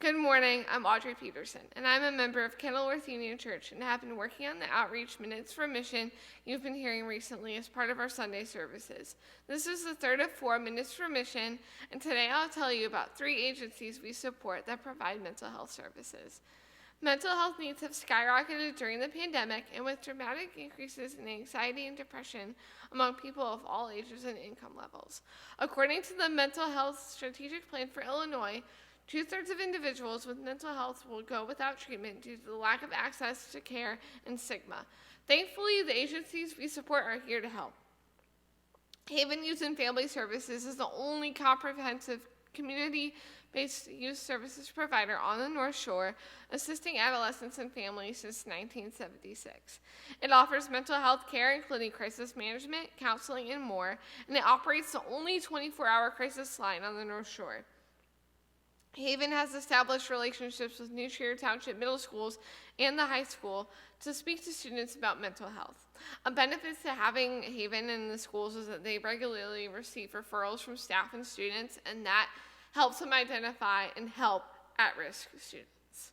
Good morning, I'm Audrey Peterson, and I'm a member of Kenilworth Union Church and have been working on the outreach Minutes for Mission you've been hearing recently as part of our Sunday services. This is the third of 4 Minutes for Mission, and today I'll tell you about 3 agencies we support that provide mental health services. Mental health needs have skyrocketed during the pandemic, and with dramatic increases in anxiety and depression among people of all ages and income levels. According to the Mental Health Strategic Plan for Illinois, 2/3 of individuals with mental health will go without treatment due to the lack of access to care and stigma. Thankfully, the agencies we support are here to help. Haven Youth and Family Services is the only comprehensive community-based youth services provider on the North Shore, assisting adolescents and families since 1976. It offers mental health care, including crisis management, counseling, and more, and it operates the only 24-hour crisis line on the North Shore. Haven has established relationships with New Trier Township Middle Schools and the high school to speak to students about mental health. A benefit to having Haven in the schools is that they regularly receive referrals from staff and students, and that helps them identify and help at-risk students.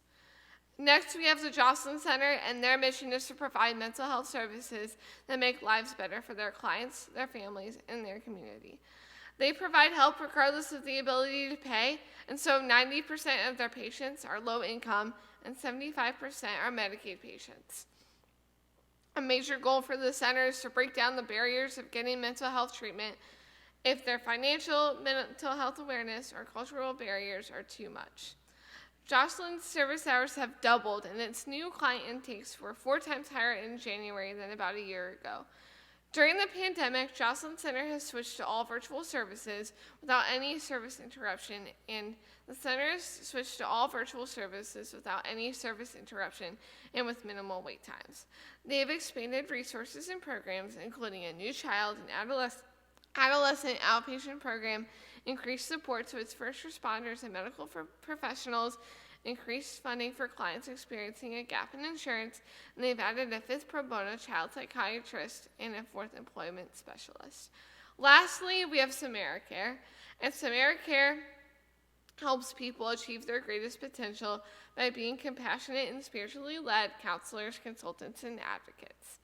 Next, we have the Josselyn Center, and their mission is to provide mental health services that make lives better for their clients, their families, and their community. They provide help regardless of the ability to pay, and so 90% of their patients are low income and 75% are Medicaid patients. A major goal for the center is to break down the barriers of getting mental health treatment if their financial, mental health awareness, or cultural barriers are too much. Josselyn's service hours have doubled, and its new client intakes were 4 times higher in January than about a year ago. During the pandemic, Josselyn Center has switched to all virtual services without any service interruption, and the center has switched to all virtual services without any service interruption and with minimal wait times. They have expanded resources and programs, including a new child and adolescent outpatient program, increased support to its first responders and medical professionals, increased funding for clients experiencing a gap in insurance, and they've added a 5th pro bono child psychiatrist and a 4th employment specialist. Lastly, we have SamaraCare, and SamaraCare helps people achieve their greatest potential by being compassionate and spiritually led counselors, consultants, and advocates.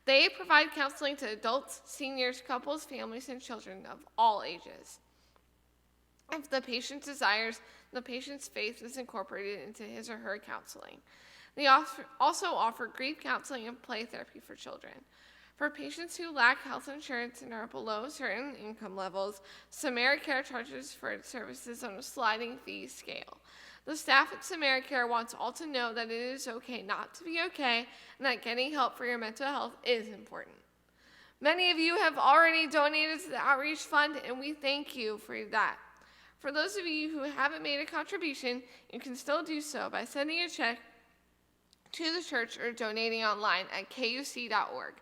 They provide counseling to adults, seniors, couples, families, and children of all ages. If the patient desires, the patient's faith is incorporated into his or her counseling. They also offer grief counseling and play therapy for children. For patients who lack health insurance and are below certain income levels, SamaraCare charges for its services on a sliding fee scale. The staff at SamaraCare wants all to know that it is okay not to be okay, and that getting help for your mental health is important. Many of you have already donated to the outreach fund, and we thank you for that. For those of you who haven't made a contribution, you can still do so by sending a check to the church or donating online at kuc.org.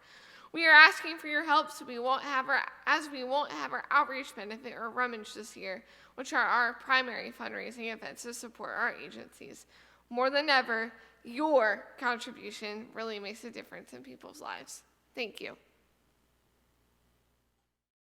We are asking for your help so we won't have our outreach benefit or rummage this year, which are our primary fundraising events to support our agencies. More than ever, your contribution really makes a difference in people's lives. Thank you.